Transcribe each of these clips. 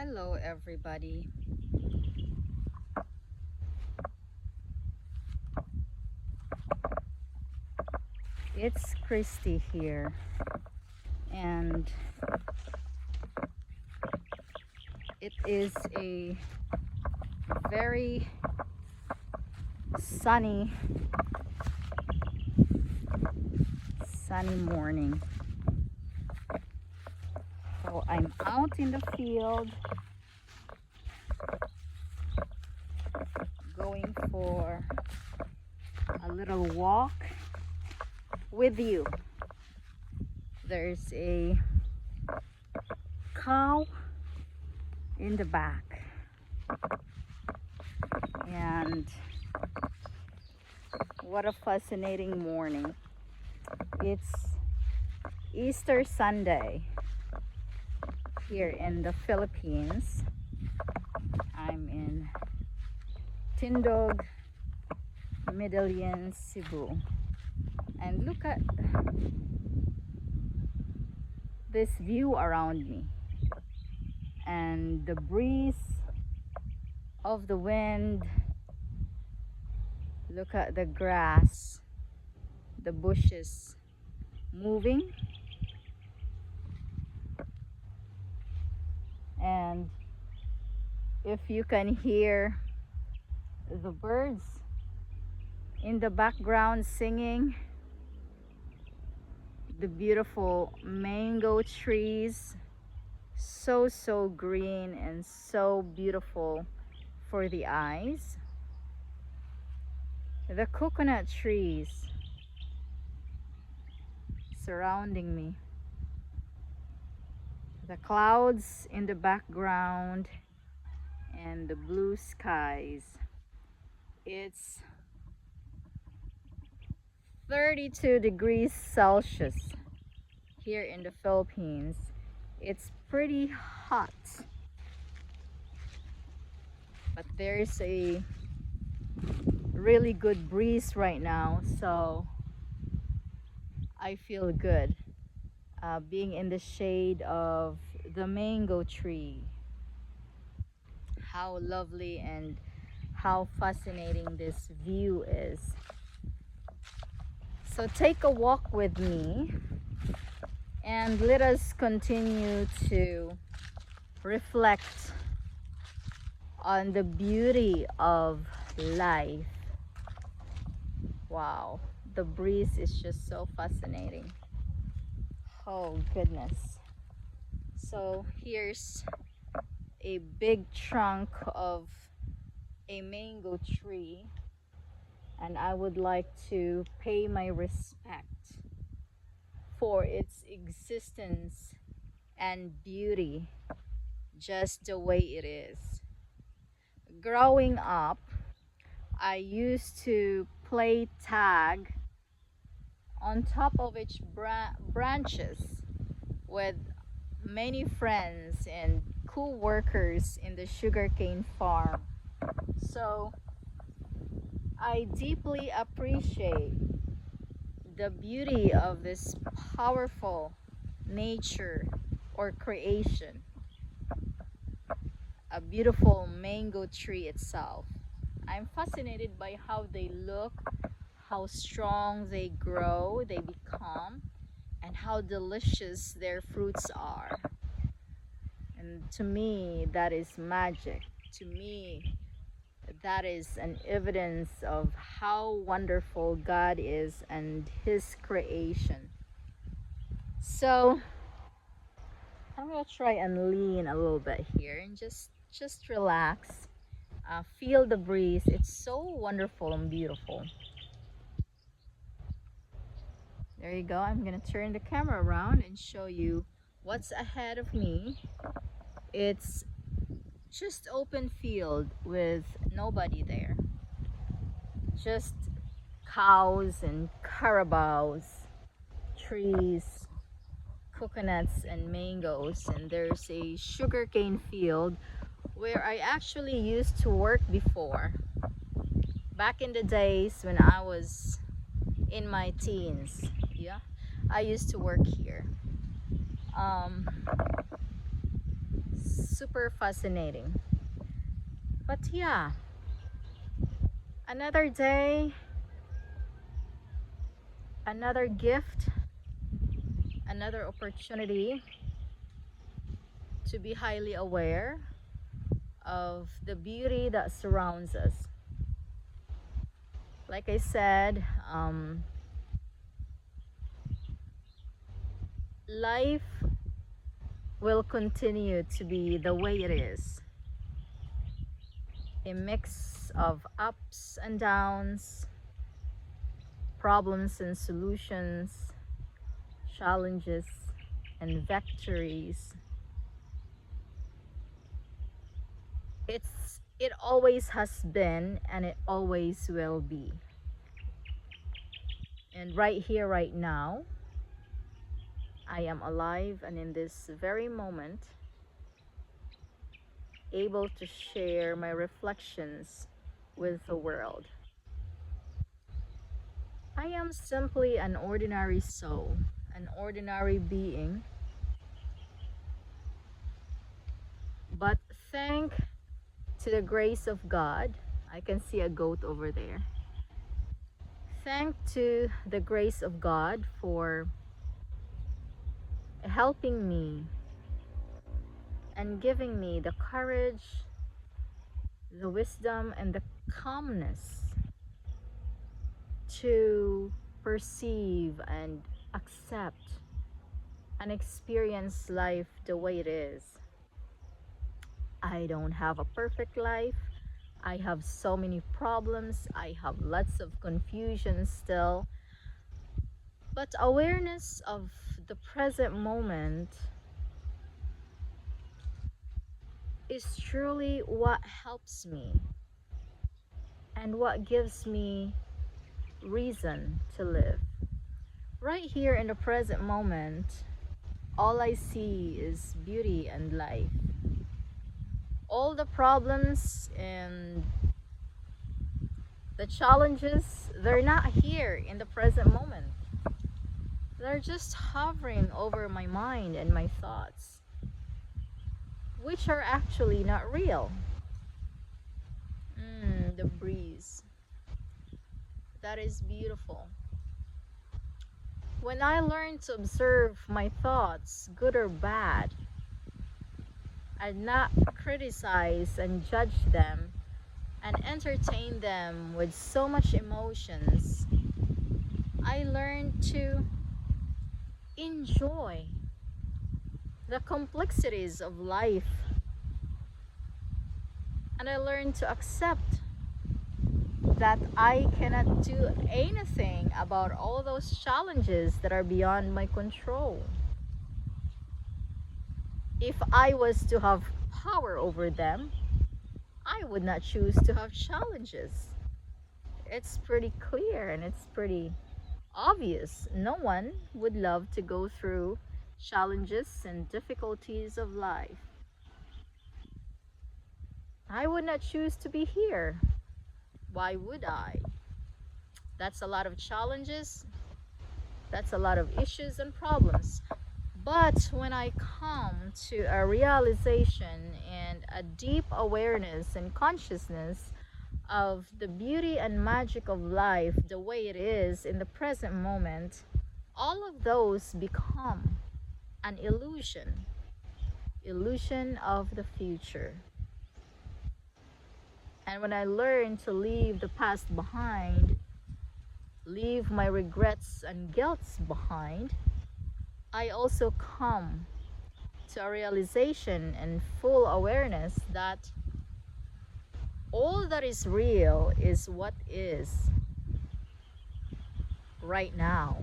Hello everybody. It's Christy here, and it is a very sunny morning. So I'm out in the field going for a little walk with you. There's a cow in the back, and what a fascinating morning. It's Easter Sunday here in the Philippines. I'm in Tindog, Medellin, Cebu, and look at this view around me and the breeze of the wind. Look at the grass, the bushes moving, and if you can hear the birds in the background singing, the beautiful mango trees, so green and so beautiful for the eyes, the coconut trees surrounding me, the clouds in the background, and the blue skies. It's 32 degrees Celsius here in the Philippines. It's pretty hot, but there's a really good breeze right now, so I feel good being in the shade of the mango tree. How lovely and how fascinating this view is. So take a walk with me and let us continue to reflect on the beauty of life. Wow, the breeze is just so fascinating. Oh goodness. So here's a big trunk of a mango tree, and I would like to pay my respect for its existence and beauty just the way it is. Growing up, I used to play tag on top of each branches with many friends and co-workers in the sugarcane farm. So I deeply appreciate the beauty of this powerful nature or creation, a beautiful mango tree itself. I'm fascinated by how they look, how strong they grow, they become, and how delicious their fruits are. And to me, that is magic. To me, that is an evidence of how wonderful God is and His creation. So I'm gonna try and lean a little bit here and just relax, feel the breeze. It's so wonderful and beautiful. There you go. I'm gonna turn the camera around and show you what's ahead of me. It's just open field with nobody there, just cows and carabaos, trees, coconuts and mangoes, and there's a sugarcane field where I actually used to work before, back in the days when I was in my teens. Yeah, I used to work here. super fascinating. But yeah, another day, another gift, another opportunity to be highly aware of the beauty that surrounds us. Like I said, life will continue to be the way it is, a mix of ups and downs, problems and solutions, challenges and victories. It always has been and it always will be. And right here, right now, I am alive and in this very moment, able to share my reflections with the world. I am simply an ordinary soul, an ordinary being, but thank to the grace of God, I can see a goat over there. Thank to the grace of God for helping me and giving me the courage, the wisdom, and the calmness to perceive and accept and experience life the way it is. I don't have a perfect life. I have so many problems. I have lots of confusion still. But awareness of the present moment is truly what helps me and what gives me reason to live. Right here in the present moment, all I see is beauty and life. All the problems and the challenges, they're not here in the present moment. They're just hovering over my mind and my thoughts, which are actually not real. The breeze. That is beautiful. When I learn to observe my thoughts, good or bad, and not criticize and judge them and entertain them with so much emotions, I learn to enjoy the complexities of life, and I learn to accept that I cannot do anything about all those challenges that are beyond my control. If I was to have power over them, I would not choose to have challenges. It's pretty clear and it's pretty obvious. No one would love to go through challenges and difficulties of life. I would not choose to be here. Why would I? That's a lot of challenges. That's a lot of issues and problems. But when I come to a realization and a deep awareness and consciousness of the beauty and magic of life the way it is in the present moment, all of those become an illusion of the future. And when I learn to leave the past behind, leave my regrets and guilts behind, I also come to a realization and full awareness that all that is real is what is right now,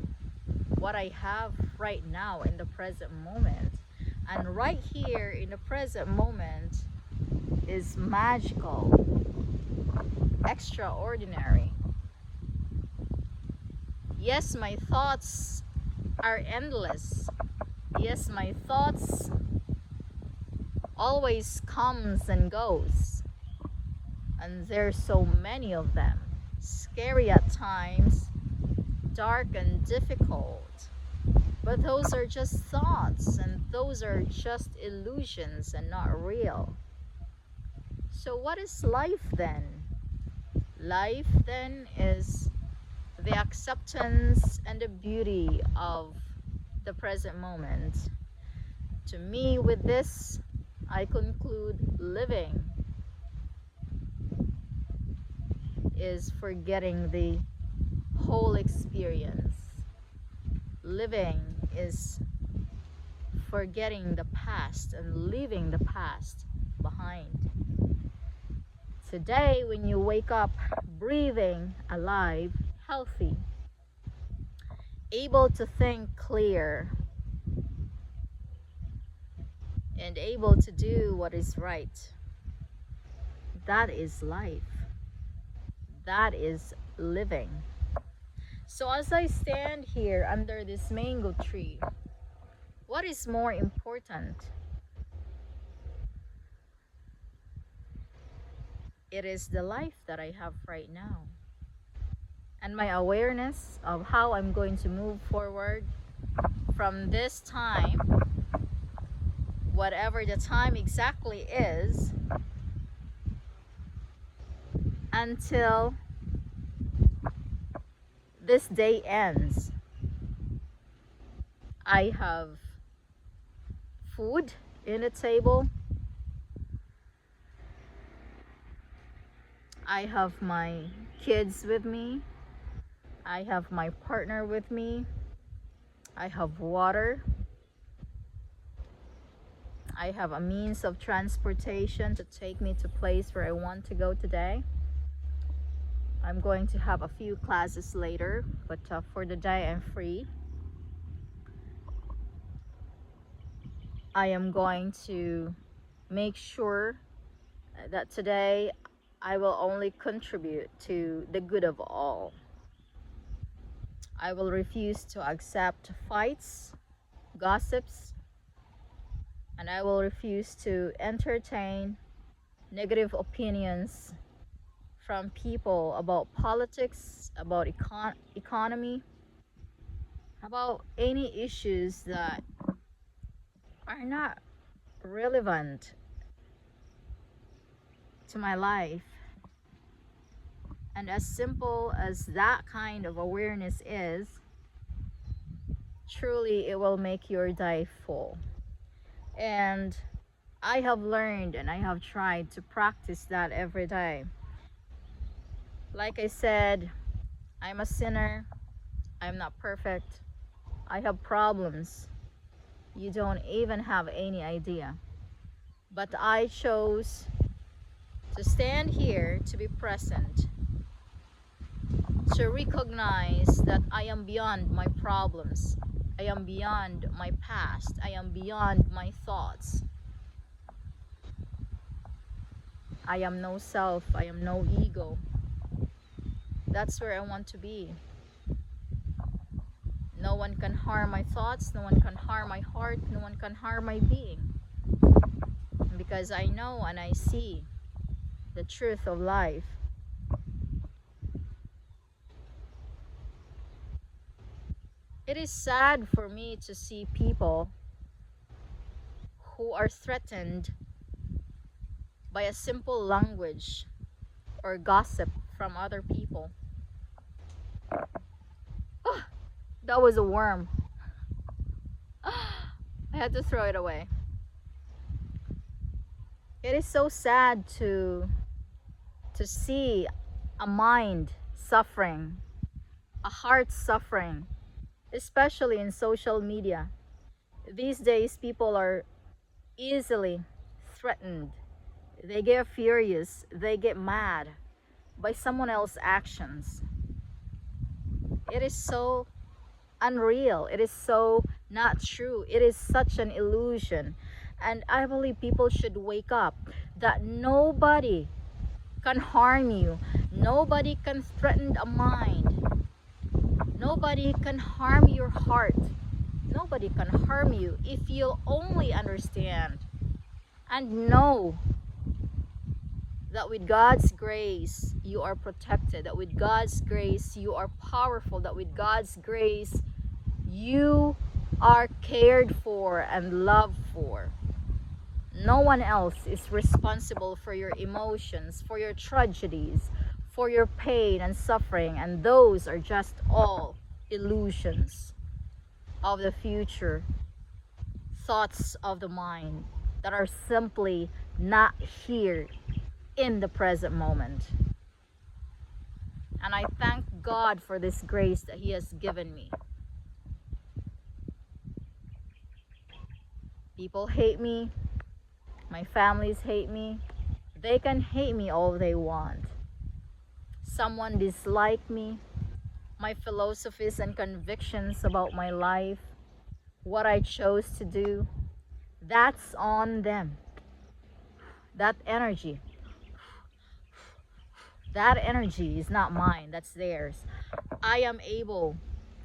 what I have right now in the present moment. And right here in the present moment is magical, extraordinary. Yes, my thoughts are endless. Yes, my thoughts always comes and goes. And there's so many of them. Scary at times, dark and difficult. But those are just thoughts, and those are just illusions and not real. So, what is life then? Life then is the acceptance and the beauty of the present moment. To me, with this, I conclude living is forgetting the whole experience. Living is forgetting the past and leaving the past behind. Today, when you wake up breathing, alive, healthy, able to think clear, and able to do what is right, that is life. That is living. So as I stand here under this mango tree, what is more important? It is the life that I have right now, and my awareness of how I'm going to move forward from this time, whatever the time exactly is, until this day ends. I have food in the table. I have my kids with me. I have my partner with me. I have water. I have a means of transportation to take me to place where I want to go today. I'm going to have a few classes later, but for the day I'm free. I am going to make sure that today I will only contribute to the good of all. I will refuse to accept fights, gossips, and I will refuse to entertain negative opinions from people about politics, about economy, about any issues that are not relevant to my life. And as simple as that kind of awareness is, truly it will make your day full. And I have learned and I have tried to practice that every day. Like I said, I'm a sinner. I'm not perfect. I have problems. You don't even have any idea. But I chose to stand here, to be present, to recognize that I am beyond my problems. I am beyond my past. I am beyond my thoughts. I am no self. I am no ego. That's where I want to be. No one can harm my thoughts. No one can harm my heart. No one can harm my being. Because I know and I see the truth of life. It is sad for me to see people who are threatened by a simple language or gossip from other people. Oh, that was a worm. I had to throw it away. It is so sad to see a mind suffering, a heart suffering, especially in social media. These days, people are easily threatened. They get furious, they get mad by someone else's actions. It is so unreal. It is so not true. It is such an illusion. And I believe people should wake up that nobody can harm you. Nobody can threaten a mind. Nobody can harm your heart. Nobody can harm you if you only understand and know that with God's grace you are protected, that with God's grace you are powerful, that with God's grace you are cared for and loved for. No one else is responsible for your emotions, for your tragedies, for your pain and suffering, and those are just all illusions of the future, thoughts of the mind that are simply not here in the present moment. And I thank God for this grace that He has given me. People hate me, my families hate me. They can hate me all they want. Someone dislike me, my philosophies and convictions about my life, what I chose to do, that's on them. That energy is not mine, that's theirs. I am able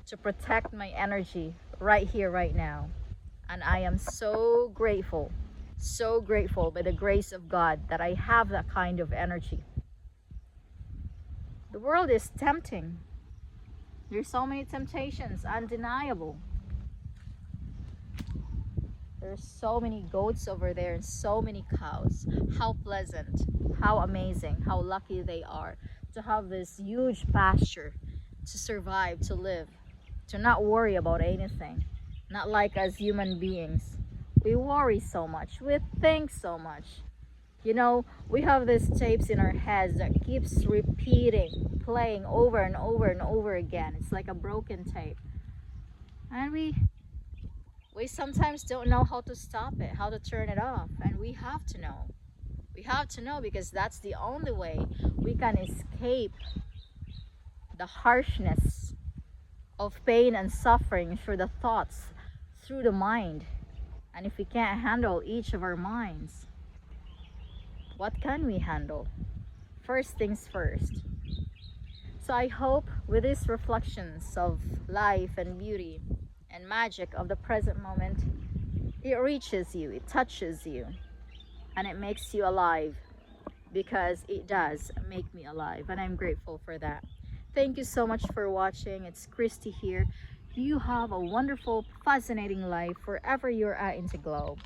to protect my energy right here, right now. And I am so grateful by the grace of God that I have that kind of energy. The world is tempting. There's so many temptations, undeniable. There's so many goats over there and so many cows. How pleasant, how amazing, how lucky they are to have this huge pasture to survive, to live, to not worry about anything. Not like us human beings. We worry so much, we think so much. You know, we have these tapes in our heads that keeps repeating, playing over and over and over again. It's like a broken tape. And we sometimes don't know how to stop it, how to turn it off. And we have to know. We have to know, because that's the only way we can escape the harshness of pain and suffering through the thoughts, through the mind. And if we can't handle each of our minds, what can we handle? First things first. So I hope with these reflections of life and beauty and magic of the present moment, it reaches you, it touches you, and it makes you alive, because it does make me alive, and I'm grateful for that. Thank you so much for watching. It's Christy here. You have a wonderful, fascinating life wherever you're at in the globe.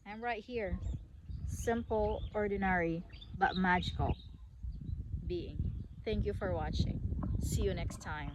I'm right here. Simple, ordinary, but magical being. Thank you for watching. See you next time.